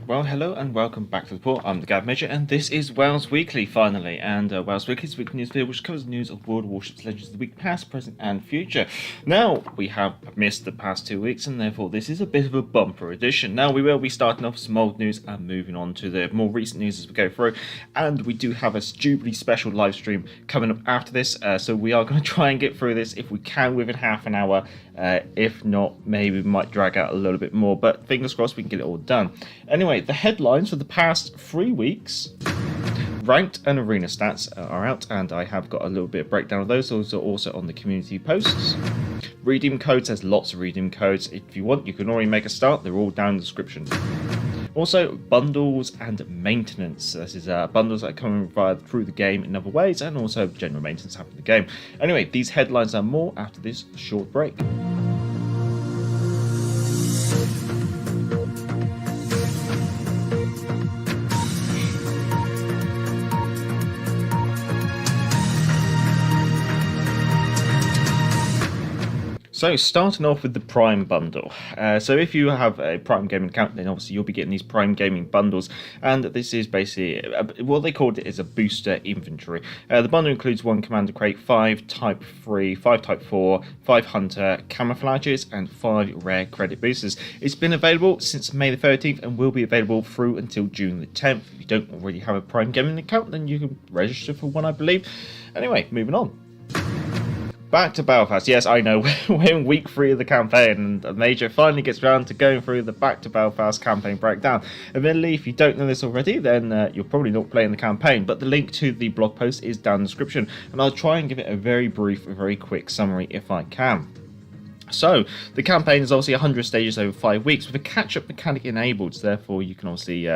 Well, hello and welcome back to the report. I'm the Gav Major, and this is WoWs Weekly, finally. And WoWs Weekly is a weekly news video which covers the news of World of Warships Legends of the week past, present, and future. Now, we have missed the past 2 weeks, and therefore this is a bit of a bumper edition. Now, we will be starting off with some old news and moving on to the more recent news as we go through. And we do have a stupidly special live stream coming up after this, so we are going to try and get through this if we can within half an hour. If not, maybe we might drag out a little bit more, but fingers crossed we can get it all done. Anyway, the headlines for the past 3 weeks. Ranked and arena stats are out, and I have got a little bit of breakdown of those. Those are also on the community posts. Redeem codes, there's lots of redeem codes. If you want, you can already make a start. They're all down in the description. Also, bundles and maintenance. This is bundles that come through the game in other ways, and also general maintenance happening in the game. Anyway, these headlines and more after this short break. So, starting off with the Prime bundle. So if you have a Prime Gaming account, then obviously you'll be getting these Prime Gaming bundles, and this is basically, what they called it is a booster inventory. The bundle includes 1 Commander Crate, 5 Type 3, 5 Type 4, 5 Hunter Camouflages, and 5 Rare Credit Boosters. It's been available since May the 13th, and will be available through until June the 10th. If you don't already have a Prime Gaming account, then you can register for one, I believe. Anyway, moving on. Back to Belfast. Yes, I know, we're in week 3 of the campaign, and Major finally gets around to going through the Back to Belfast campaign breakdown. Admittedly, if you don't know this already, then you're probably not playing the campaign, but the link to the blog post is down in the description, and I'll try and give it a very brief, very quick summary if I can. So, the campaign is obviously 100 stages over 5 weeks with a catch-up mechanic enabled, so therefore you can obviously,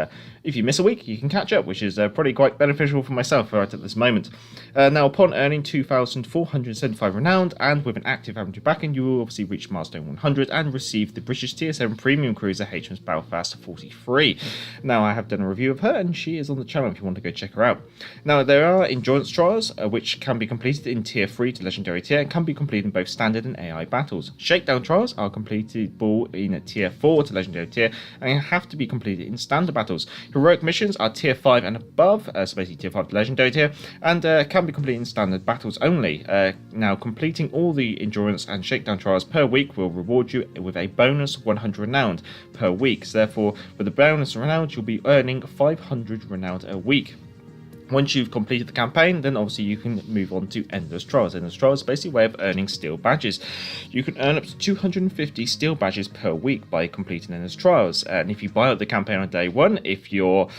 if you miss a week, you can catch up, which is probably quite beneficial for myself right at this moment. Now, upon earning 2,475 renown and with an active average backing, you will obviously reach milestone 100 and receive the British Tier 7 Premium Cruiser HMS Belfast 43. Now, I have done a review of her, and she is on the channel if you want to go check her out. Now, there are endurance trials, which can be completed in Tier 3 to Legendary Tier, and can be completed in both Standard and AI battles. Shakedown trials are completable in a Tier 4 to Legendary Tier, and have to be completed in Standard battles. Heroic missions are Tier 5 and above, so basically Tier 5 to Legendary Tier, and can be completed in Standard battles only. Now, completing all the endurance and shakedown trials per week will reward you with a bonus 100 renown per week. So therefore, with the bonus renown, you'll be earning 500 renown a week. Once you've completed the campaign, then obviously you can move on to Endless Trials. Endless Trials is basically a way of earning steel badges. You can earn up to 250 steel badges per week by completing Endless Trials. And if you buy out the campaign on day 1, if you're...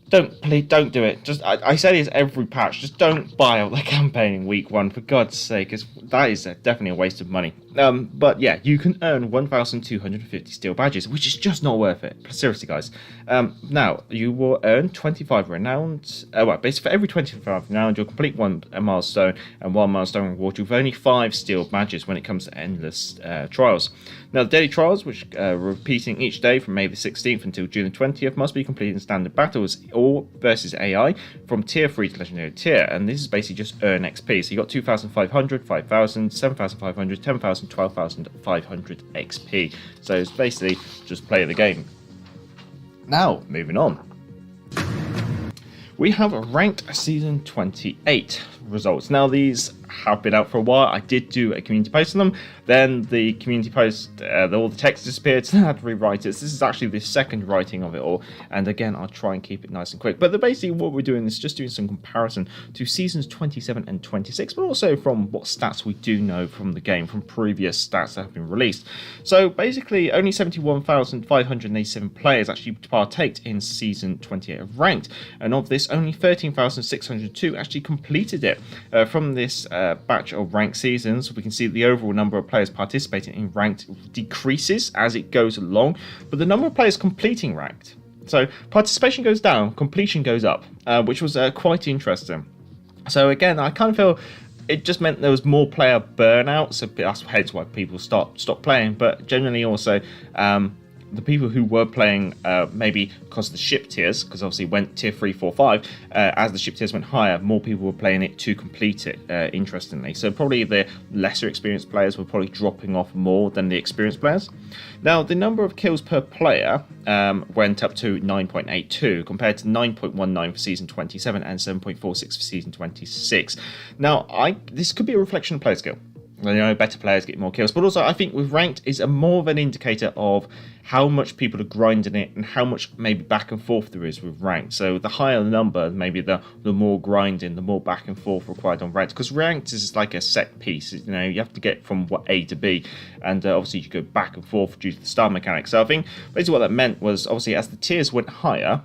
Don't do it. Just I say this every patch. Just don't buy out the campaign in week 1, for God's sake, because that is definitely a waste of money. But yeah, you can earn 1,250 steel badges, which is just not worth it. Seriously, guys. Now you will earn 25 renown. Basically for every 25 renown, you'll complete a milestone, and 1 milestone reward you with only 5 steel badges when it comes to endless trials. Now, the daily trials, which are repeating each day from May the 16th until June the 20th, must be completed in standard battles or versus AI from Tier 3 to Legendary Tier, and this is basically just earn XP. So you got 2,500, 5,000, 7,500, 10,000, 12,500 XP. So it's basically just play the game. Now, moving on. We have ranked season 28 results. Now, these have been out for a while. I did do a community post on them. Then the community post, all the text disappeared, so I had to rewrite it. So this is actually the second writing of it all. And again, I'll try and keep it nice and quick. But basically what we're doing is just doing some comparison to seasons 27 and 26, but also from what stats we do know from the game, from previous stats that have been released. So basically, only 71,587 players actually partaked in season 28 of ranked. And of this, only 13,602 actually completed it. From this batch of ranked seasons, we can see the overall number of players participating in ranked decreases as it goes along, but the number of players completing ranked, so participation goes down, completion goes up, which was quite interesting. So again, I kind of feel it just meant there was more player burnout, so that's hence why people stopped playing. But generally also the people who were playing maybe because of the ship tiers, because obviously it went tier 3, 4, 5, as the ship tiers went higher, more people were playing it to complete it, interestingly. So probably the lesser experienced players were probably dropping off more than the experienced players. Now, the number of kills per player went up to 9.82 compared to 9.19 for Season 27 and 7.46 for Season 26. Now, this could be a reflection of player skill. You know, better players get more kills, but also I think with ranked is a more of an indicator of how much people are grinding it and how much maybe back and forth there is with ranked. So the higher the number, maybe the more grinding, the more back and forth required on ranked, because ranked is like a set piece. You know, you have to get from A to B, and obviously you go back and forth due to the star mechanic. So I think basically what that meant was obviously as the tiers went higher,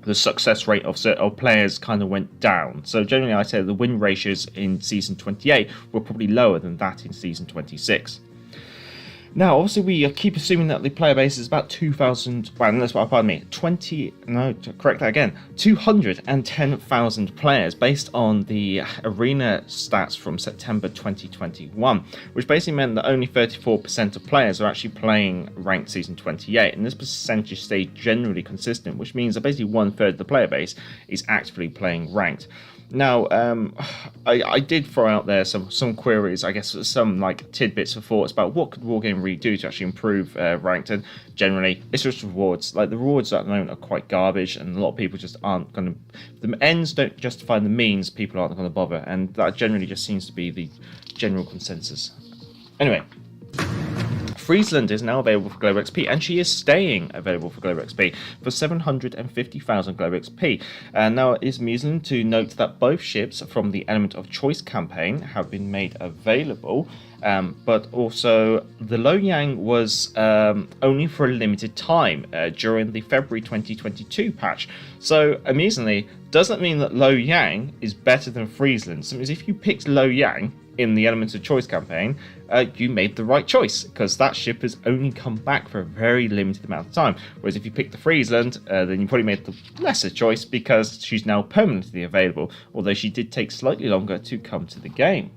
the success rate of players kind of went down. So generally I'd say the win ratios in Season 28 were probably lower than that in Season 26. Now, obviously, we keep assuming that the player base is about 2,000. Well, pardon me, 210,000 players based on the arena stats from September 2021, which basically meant that only 34% of players are actually playing ranked Season 28, and this percentage stayed generally consistent, which means that basically 1/3 of the player base is actively playing ranked. Now, I did throw out there some queries, I guess some like tidbits of thoughts about what could Wargame really do to actually improve ranked, and generally it's just rewards. Like the rewards at the moment are quite garbage, and a lot of people just aren't going to. The ends don't justify the means. People aren't going to bother, and that generally just seems to be the general consensus. Anyway. Friesland is now available for Global XP, and she is staying available for Global XP for 750,000 Global XP. Now, it is amusing to note that both ships from the Element of Choice campaign have been made available, but also the Lo Yang was only for a limited time during the February 2022 patch. So, amusingly, doesn't mean that Lo Yang is better than Friesland. So, if you picked Lo Yang in the Elements of Choice campaign, you made the right choice, because that ship has only come back for a very limited amount of time. Whereas if you picked the Friesland, then you probably made the lesser choice, because she's now permanently available, although she did take slightly longer to come to the game.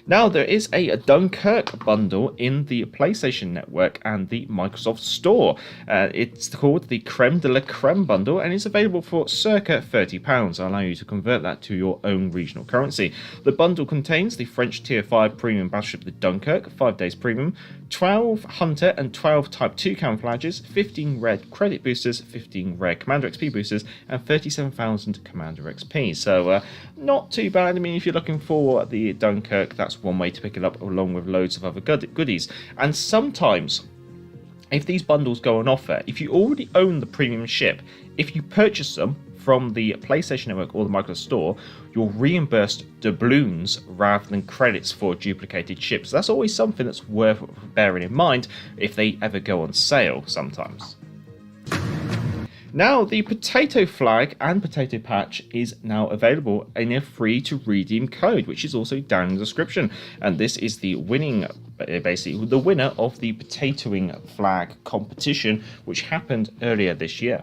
Now, there is a Dunkirk bundle in the PlayStation Network and the Microsoft Store. It's called the Creme de la Creme bundle, and it's available for circa £30. I'll allow you to convert that to your own regional currency. The bundle contains the French Tier 5 premium battleship, the Dunkirk, 5 days premium, 12 Hunter and 12 Type 2 camouflages, 15 rare credit boosters, 15 rare Commander XP boosters, and 37,000 Commander XP. So, not too bad. I mean, if you're looking for the Dunkirk, that's one way to pick it up, along with loads of other goodies. And sometimes, if these bundles go on offer, if you already own the premium ship, if you purchase them from the PlayStation Network or the Microsoft Store, you're reimbursed doubloons rather than credits for duplicated ships. That's always something that's worth bearing in mind if they ever go on sale sometimes. Now, the Potato Flag and Potato Patch is now available in a free-to-redeem code, which is also down in the description. And this is the basically the winner of the Potatoing Flag competition, which happened earlier this year.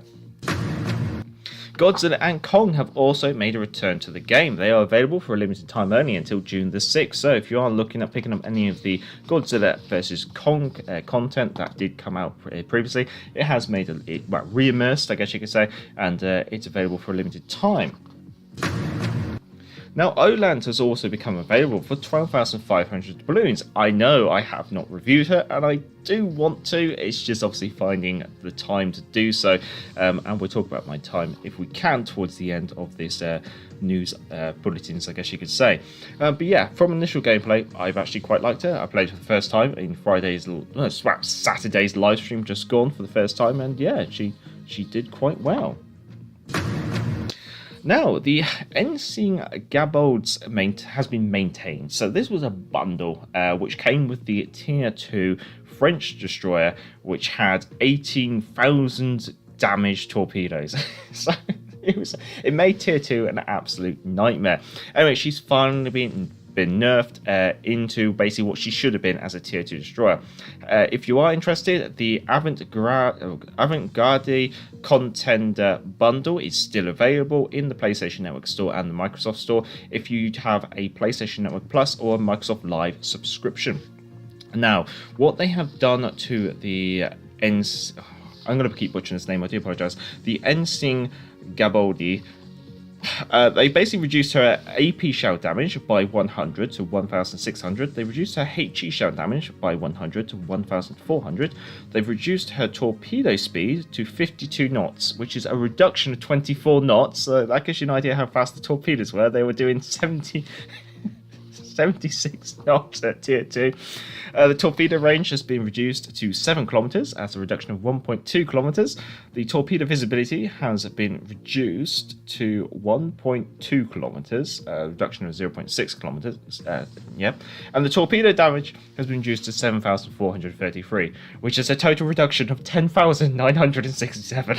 Godzilla and Kong have also made a return to the game. They are available for a limited time only until June the 6th. So if you are looking at picking up any of the Godzilla vs. Kong content that did come out previously, it has made it re-immersed, I guess you could say, and it's available for a limited time. Now, Oland has also become available for 12,500 balloons. I know I have not reviewed her, and I do want to. It's just obviously finding the time to do so. And we'll talk about my time, if we can, towards the end of this news bulletins, I guess you could say. But yeah, from initial gameplay, I've actually quite liked her. I played for the first time in Saturday's live stream just gone for the first time, and yeah, she did quite well. Now, the Ensign Gabolds has been maintained. So this was a bundle which came with the Tier 2 French destroyer, which had 18,000 damaged torpedoes. So it made Tier 2 an absolute nightmare. Anyway, she's finally been nerfed into basically what she should have been as a Tier 2 destroyer. If you are interested, the Avant-Garde Contender bundle is still available in the PlayStation Network Store and the Microsoft Store if you have a PlayStation Network Plus or a Microsoft Live subscription. Now, what they have done to the I'm going to keep butchering this name, I do apologise. The Ensing Gaboldi, they basically reduced her AP shell damage by 100 to 1,600. They reduced her HE shell damage by 100 to 1,400. They've reduced her torpedo speed to 52 knots, which is a reduction of 24 knots. So that gives you an idea how fast the torpedoes were. They were doing 76 knots at tier 2. The torpedo range has been reduced to 7 kilometers as a reduction of 1.2 kilometers. The torpedo visibility has been reduced to 1.2 kilometers, a reduction of 0.6 kilometers. And the torpedo damage has been reduced to 7,433, which is a total reduction of 10,967.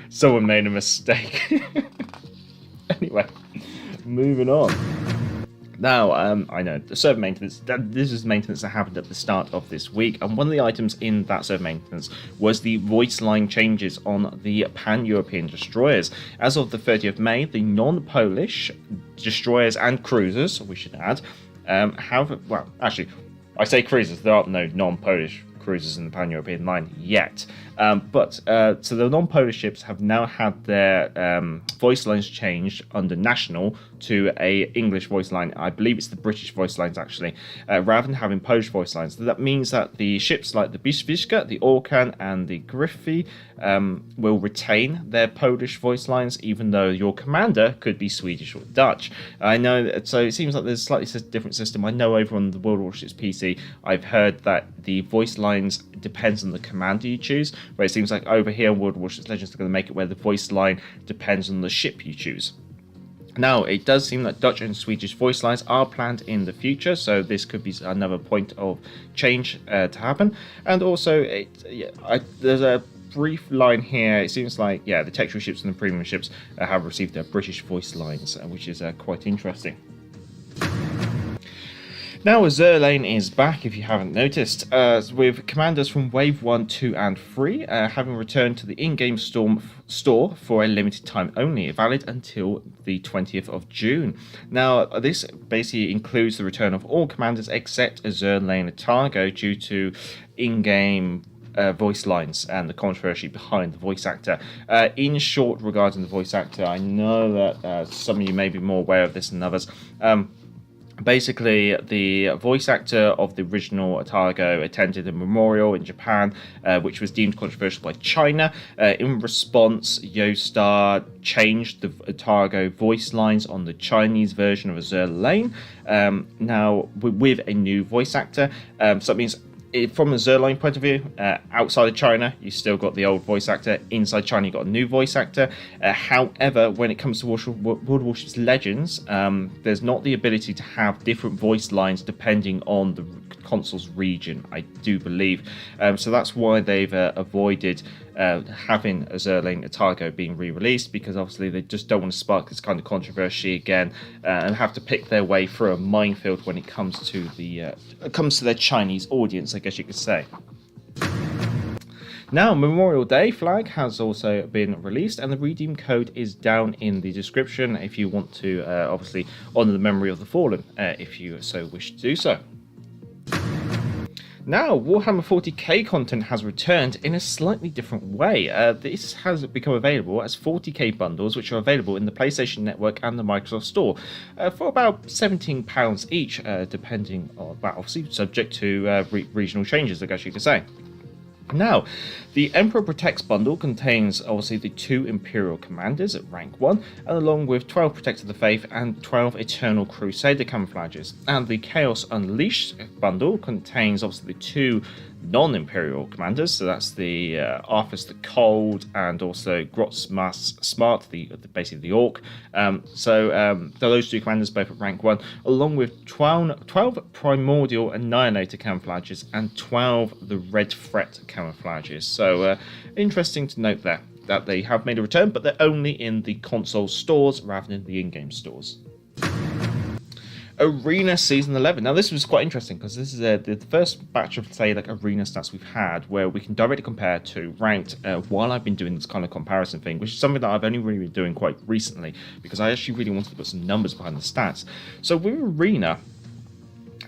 Someone made a mistake. Anyway, moving on. Now, I know the server maintenance. This is maintenance that happened at the start of this week, and one of the items in that server maintenance was the voice line changes on the Pan-European destroyers. As of the 30th of May, the non-Polish destroyers and cruisers, we should add, actually, I say cruisers. There are no non-Polish cruisers in the Pan-European line yet. So the non-Polish ships have now had their voice lines changed under national to a English voice line. I believe it's the British voice lines actually, rather than having Polish voice lines. So that means that the ships like the Biswiczka, the Orkan, and the Gryfy will retain their Polish voice lines, even though your commander could be Swedish or Dutch. I know, so it seems like there's a slightly different system. I know over on the World of Warships PC, I've heard that the voice lines depends on the commander you choose, where it seems like over here in World of Warships Legends they're going to make it where the voice line depends on the ship you choose. Now, it does seem that Dutch and Swedish voice lines are planned in the future, so this could be another point of change to happen. And also, there's a brief line here. It seems like, the textual ships and the premium ships have received their British voice lines, which is quite interesting. Now, Azur Lane is back, if you haven't noticed, with commanders from Wave 1, 2, and 3 having returned to the in-game store for a limited time only, valid until the 20th of June. Now, this basically includes the return of all commanders except Azur Lane Targo due to in-game voice lines and the controversy behind the voice actor. In short, regarding the voice actor, I know that some of you may be more aware of this than others. Basically, the voice actor of the original Targo attended a memorial in Japan, which was deemed controversial by China. In response, Yostar changed the Targo voice lines on the Chinese version of Azur Lane, now with a new voice actor. So that means, from a Azur Lane point of view, outside of China, you still got the old voice actor. Inside China, you got a new voice actor. However, when it comes to World of Warships Legends, there's not the ability to have different voice lines depending on the console's region, I do believe. So that's why they've avoided having Azur Lane Targo being re-released, because obviously they just don't want to spark this kind of controversy again and have to pick their way through a minefield when it comes to their Chinese audience, I guess you could say. Now, Memorial Day flag has also been released, and the redeem code is down in the description if you want to obviously honour the memory of the fallen, if you so wish to do so. Now, Warhammer 40k content has returned in a slightly different way. This has become available as 40k bundles, which are available in the PlayStation Network and the Microsoft Store for about £17 each, depending on, obviously subject to regional changes, I guess you could say. Now, the Emperor Protects bundle contains obviously the 2 Imperial Commanders at rank 1, and along with 12 Protector of the Faith and 12 Eternal Crusader camouflages. And the Chaos Unleashed bundle contains obviously the 2 non-Imperial Commanders, so that's the Arthas the Cold and also Grotsmas Smart, basically the Orc. So those 2 commanders both at rank 1, along with 12 Primordial Annihilator camouflages and 12 the Red Threat camouflages. So interesting to note there that they have made a return, but they're only in the console stores rather than the in-game stores. Arena Season 11. Now, this was quite interesting because this is the first batch of, say, like Arena stats we've had where we can directly compare to ranked while I've been doing this kind of comparison thing, which is something that I've only really been doing quite recently because I actually really wanted to put some numbers behind the stats. So with Arena,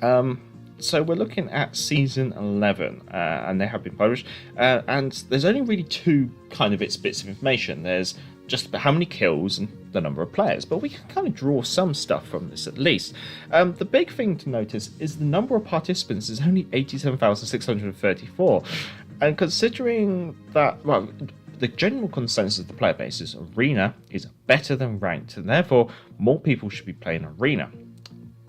so we're looking at Season 11, and they have been published, and there's only really two kind of bits of information. There's just about how many kills and the number of players, but we can kind of draw some stuff from this at least. The big thing to notice is the number of participants is only 87,634, and considering that, well, the general consensus of the player base is Arena is better than Ranked, and therefore more people should be playing Arena.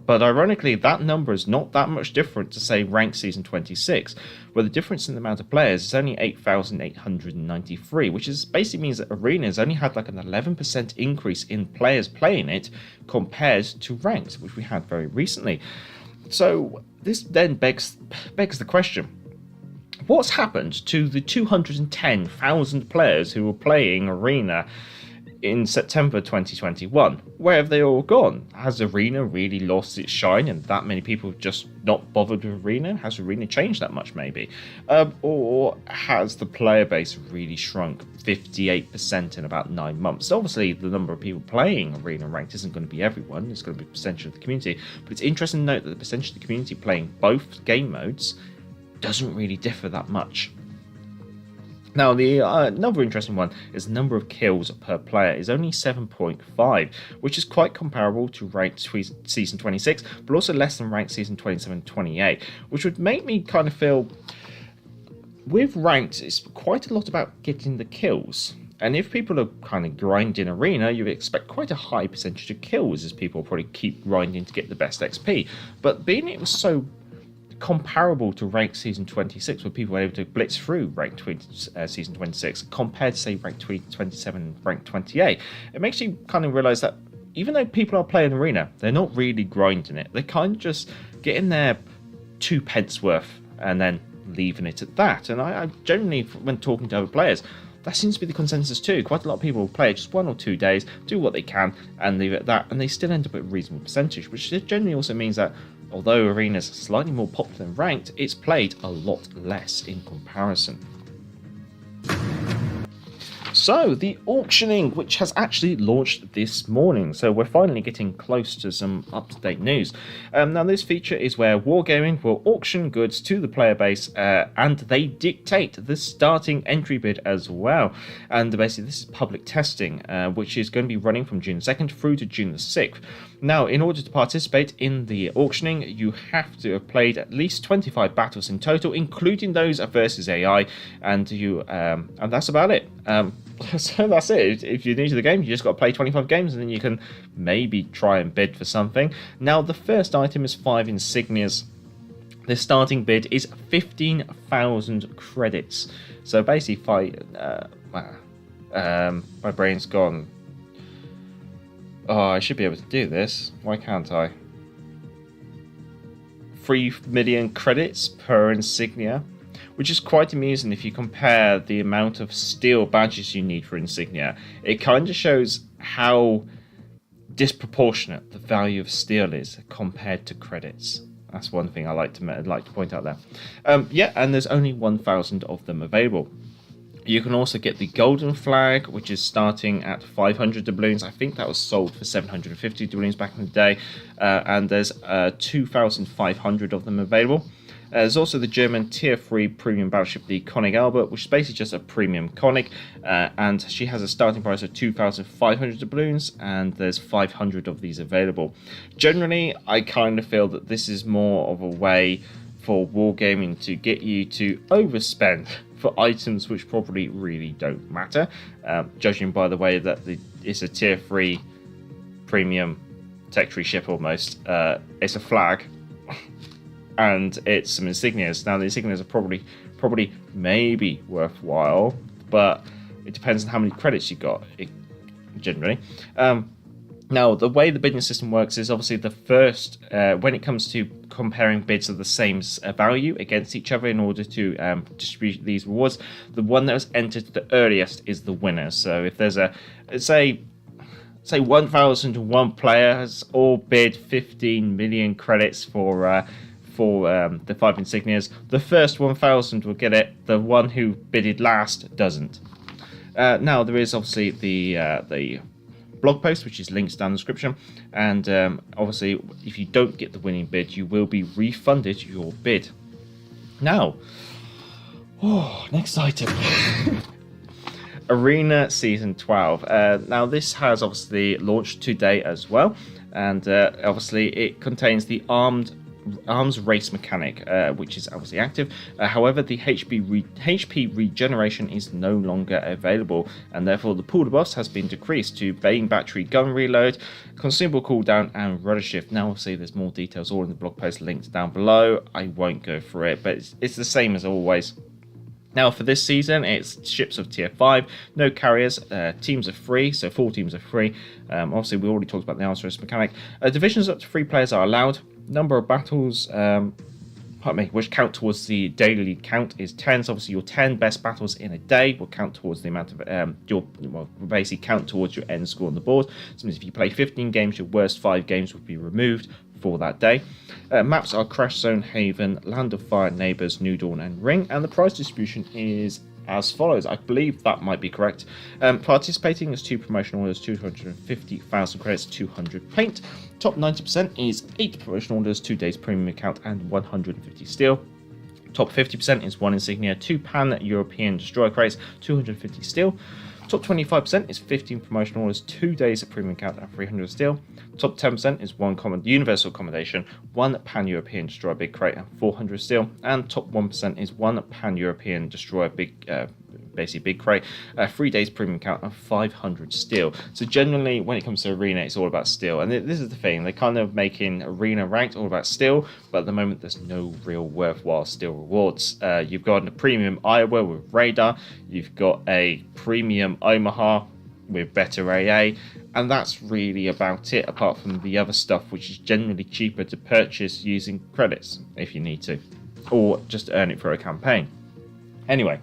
But ironically, that number is not that much different to, say, Ranked Season 26, where the difference in the amount of players is only 8,893, which basically means that Arena has only had like an 11% increase in players playing it compared to Ranked, which we had very recently. So this then begs the question, what's happened to the 210,000 players who were playing Arena in September 2021? Where have they all gone? Has Arena really lost its shine and that many people have just not bothered with Arena? Has Arena changed that much maybe? Or has the player base really shrunk 58% in about 9 months? Obviously the number of people playing Arena Ranked isn't going to be everyone, it's going to be a percentage of the community, but it's interesting to note that the percentage of the community playing both game modes doesn't really differ that much. Now, the another interesting one is the number of kills per player is only 7.5, which is quite comparable to Ranked Season 26, but also less than Ranked Season 27-28, which would make me kind of feel, with Ranked, it's quite a lot about getting the kills. And if people are kind of grinding Arena, you expect quite a high percentage of kills, as people probably keep grinding to get the best XP. But being it was so comparable to Ranked Season 26, where people were able to blitz through Ranked Season 26, compared to, say, Ranked 27 and Ranked 28, it makes you kind of realise that even though people are playing Arena, they're not really grinding it. They're kind of just getting their 2 pence worth and then leaving it at that. And I generally, when talking to other players, that seems to be the consensus too. Quite a lot of people play just 1 or 2 days, do what they can, and leave it at that, and they still end up at a reasonable percentage, which generally also means that although Arena is slightly more popular than Ranked, it's played a lot less in comparison. So, the auctioning, which has actually launched this morning, so we're finally getting close to some up-to-date news. Now, this feature is where Wargaming will auction goods to the player base, and they dictate the starting entry bid as well. And basically, this is public testing, which is going to be running from June 2nd through to June the 6th. Now, in order to participate in the auctioning, you have to have played at least 25 battles in total, including those versus AI, and that's about it. So that's it. If you're new to the game, you just got to play 25 games, and then you can maybe try and bid for something. Now, the first item is 5 insignias. The starting bid is 15,000 credits. So basically, my brain's gone. Oh, I should be able to do this. Why can't I? 3 million credits per insignia, which is quite amusing if you compare the amount of steel badges you need for insignia. It kind of shows how disproportionate the value of steel is compared to credits. That's one thing I like to point out there. And there's only 1,000 of them available. You can also get the golden flag, which is starting at 500 doubloons. I think that was sold for 750 doubloons back in the day. And there's 2,500 of them available. There's also the German Tier 3 premium battleship, the König Albert, which is basically just a premium König, and she has a starting price of 2,500 doubloons, and there's 500 of these available. Generally, I kind of feel that this is more of a way for Wargaming to get you to overspend for items which probably really don't matter, judging by the way that it's a Tier 3 premium tech tree ship almost. It's a flag. And it's some insignias. Now, the insignias are probably maybe worthwhile, but it depends on how many credits you got, generally. Now, the way the bidding system works is obviously the first, when it comes to comparing bids of the same value against each other in order to distribute these rewards, the one that was entered the earliest is the winner. So if there's say 1,001 players all bid 15 million credits for the 5 insignias. The first 1,000 will get it. The one who bidded last doesn't. Now there is obviously the blog post, which is linked down in the description, and obviously if you don't get the winning bid, you will be refunded your bid. Now, next item. Arena Season 12. Now this has obviously launched today as well, and obviously it contains the arms race mechanic, which is obviously active. However, the HP regeneration is no longer available, and therefore the pool debuffs has been decreased to Bane battery gun reload, consumable cooldown, and rudder shift. Now obviously there's more details all in the blog post linked down below. I won't go through it, but it's the same as always. Now for this season, it's ships of tier 5, no carriers, teams are free, so 4 teams are free. Obviously we already talked about the arms race mechanic. Divisions up to 3 players are allowed. Number of battles, which count towards the daily count is 10. So obviously your 10 best battles in a day will count towards the amount of basically count towards your end score on the board. So means if you play 15 games, your worst 5 games will be removed for that day. Maps are Crash Zone, Haven, Land of Fire, Neighbours, New Dawn, and Ring, and the prize distribution is as follows. I believe that might be correct. Participating is 2 promotional orders, 250,000 credits, 200 paint. Top 90% is 8 promotional orders, 2 days premium account, and 150 steel. Top 50% is 1 insignia, 2 pan-European destroyer crates, 250 steel. Top 25% is 15 promotional orders, 2 days at premium account, and 300 steel. Top 10% is 1 universal accommodation, 1 pan-European destroyer big crate, and 400 steel. And top 1% is 1 pan-European destroyer big crate, 3 days premium count, and 500 steel. So generally when it comes to arena, it's all about steel, and this is the thing, they're kind of making arena ranked all about steel, but at the moment there's no real worthwhile steel rewards. You've got a premium Iowa with radar, you've got a premium Omaha with better AA, and that's really about it, apart from the other stuff which is generally cheaper to purchase using credits if you need to, or just earn it for a campaign. Anyway,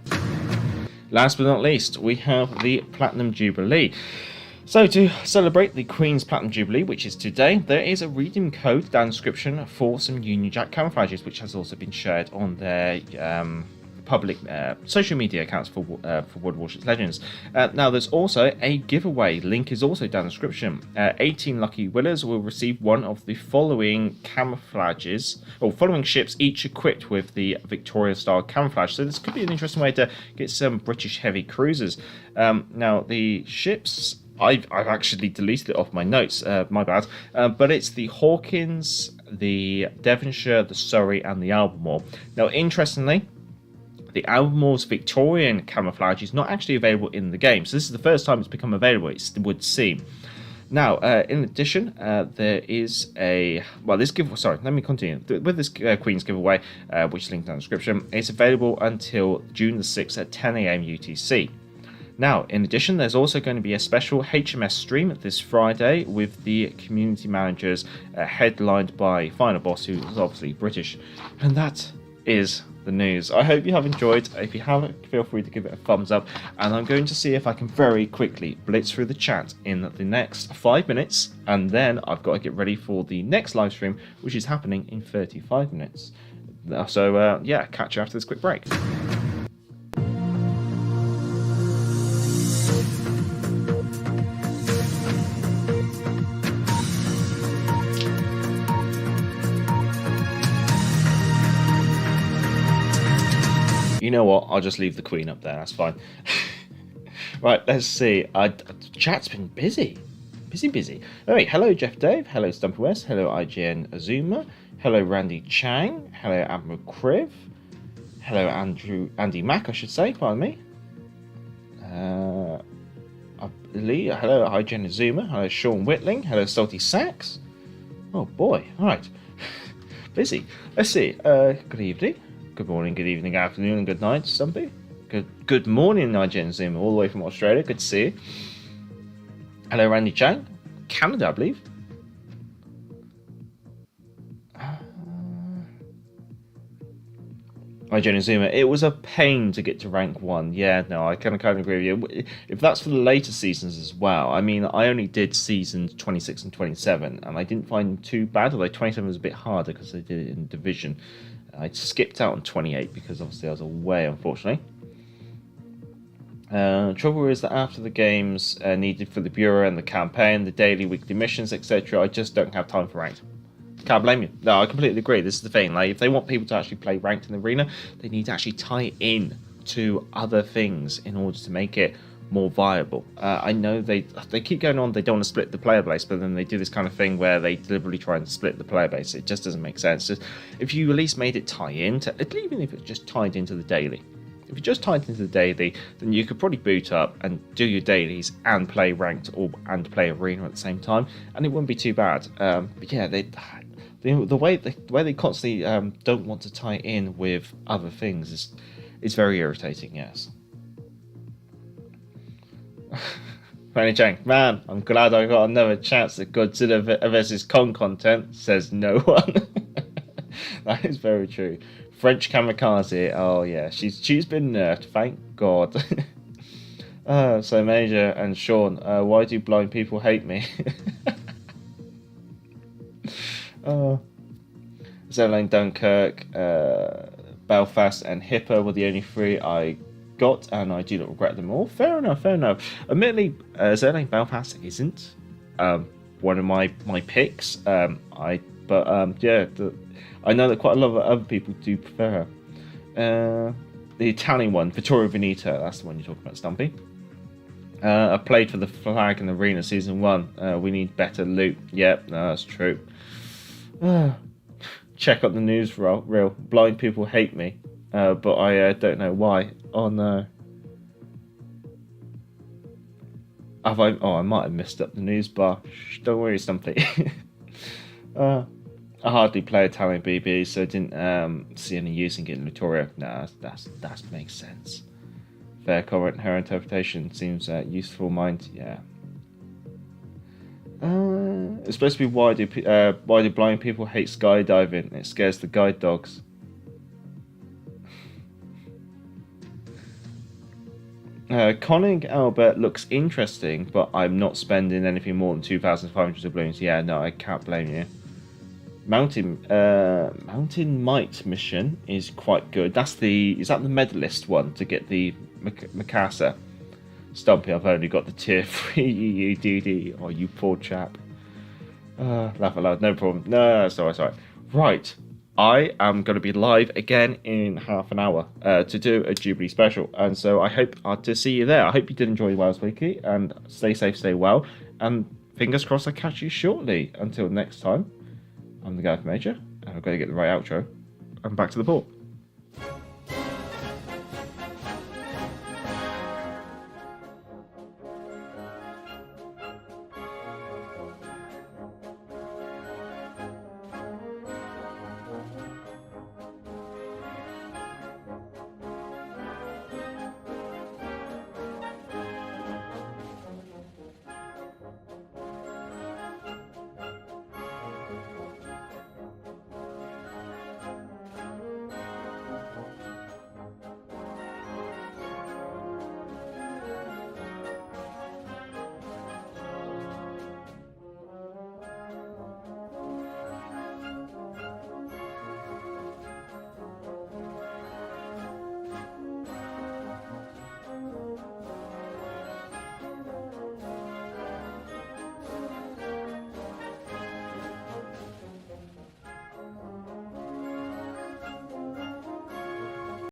last but not least, we have the Platinum Jubilee. So to celebrate the Queen's Platinum Jubilee, which is today, there is a redeem code down in the description for some Union Jack camouflages, which has also been shared on their public social media accounts for World of Warships Legends. Now there's also a giveaway. Link is also down in the description. 18 lucky winners will receive one of the following camouflages, or following ships, each equipped with the Victoria style camouflage. So this could be an interesting way to get some British heavy cruisers. Now the ships, I've actually deleted it off my notes, my bad, but it's the Hawkins, the Devonshire, the Surrey, and the Albemarle. Now interestingly, the Albemarle's Victorian camouflage is not actually available in the game, so this is the first time it's become available, it would seem. Now, in addition, there is a... Well, this giveaway... Sorry, let me continue. With this Queen's giveaway, which is linked in the description, it's available until June the 6th at 10 AM UTC. Now, in addition, there's also going to be a special HMS stream this Friday with the community managers headlined by Final Boss, who is obviously British. And that is the news. I hope you have enjoyed. If you haven't, feel free to give it a thumbs up, and I'm going to see if I can very quickly blitz through the chat in the next 5 minutes, and then I've got to get ready for the next live stream, which is happening in 35 minutes. So yeah, catch you after this quick break. You know what? I'll just leave the Queen up there. That's fine. Right, let's see. Chat's been busy. Busy. All right, hello, Jeff Dave. Hello, Stumpy West. Hello, IGN Azuma. Hello, Randy Chang. Hello, Admiral Kriv. Hello, Andy Mack, I should say. Pardon me. Lee. Hello, IGN Azuma. Hello, Sean Whitling. Hello, Salty Sacks. Oh, boy. All right. Busy. Let's see. Good evening. Good morning, good evening, afternoon, and good night, Stumpy. Good morning, IGN Zoom, all the way from Australia. Good to see you. Hello, Randy Chang. Canada, I believe. I Joe Zuma, it was a pain to get to rank 1. Yeah, no, I kind of agree with you. If that's for the later seasons as well, I mean, I only did seasons 26 and 27, and I didn't find them too bad, although 27 was a bit harder because I did it in Division. I skipped out on 28 because obviously I was away, unfortunately. Trouble is that after the games needed for the Bureau and the campaign, the daily, weekly missions, etc., I just don't have time for ranked. Can't blame you. No, I completely agree. This is the thing. Like, if they want people to actually play ranked in the arena, they need to actually tie in to other things in order to make it more viable. I know they keep going on. They don't want to split the player base, but then they do this kind of thing where they deliberately try and split the player base. It just doesn't make sense. Just, if you at least made it tie into, even if it's just tied into the daily. If you just tied into the daily, then you could probably boot up and do your dailies and play ranked and play arena at the same time, and it wouldn't be too bad. But yeah, the way they constantly don't want to tie in with other things is very irritating. Yes. Fanny Chang, man, I'm glad I got another chance at Godzilla vs Kong content. Says no one. That is very true. French kamikaze. Oh yeah, she's been nerfed. Thank God. So Major and Sean, why do blind people hate me? Zerlane, Dunkirk, Belfast, and Hippo were the only 3 I got, and I do not regret them all. Fair enough. Admittedly, Zerlane Belfast isn't one of my picks. I know that quite a lot of other people do prefer her. The Italian one, Vittorio Veneto, that's the one you're talking about, Stumpy. I played for the Flag and Arena Season 1. We need better loot. Yep, no, that's true. Check out the news reel. Blind people hate me, but I don't know why. Oh no. I might have messed up the news bar. Shh, don't worry, Stumpy. I hardly play Italian BB, so I didn't see any use in getting Vittorio. Nah, that makes sense. Fair comment. Her interpretation seems useful. Mind, yeah. It's supposed to be why do blind people hate skydiving? It scares the guide dogs. Conning Albert looks interesting, but I'm not spending anything more than 2,500 doubloons. Yeah, no, I can't blame you. Mountain Might mission is quite good. Is that the medalist one to get the Mikasa? Stumpy, I've only got the tier 3 UUDD. Oh, you poor chap. Laugh aloud, no problem. No, sorry. Right, I am going to be live again in half an hour to do a Jubilee special, and so I hope to see you there. I hope you did enjoy WoWs Weekly, and stay safe, stay well, and fingers crossed I catch you shortly. Until next time, I'm the guy from Major, and I've got to get the right outro. I'm back to the port.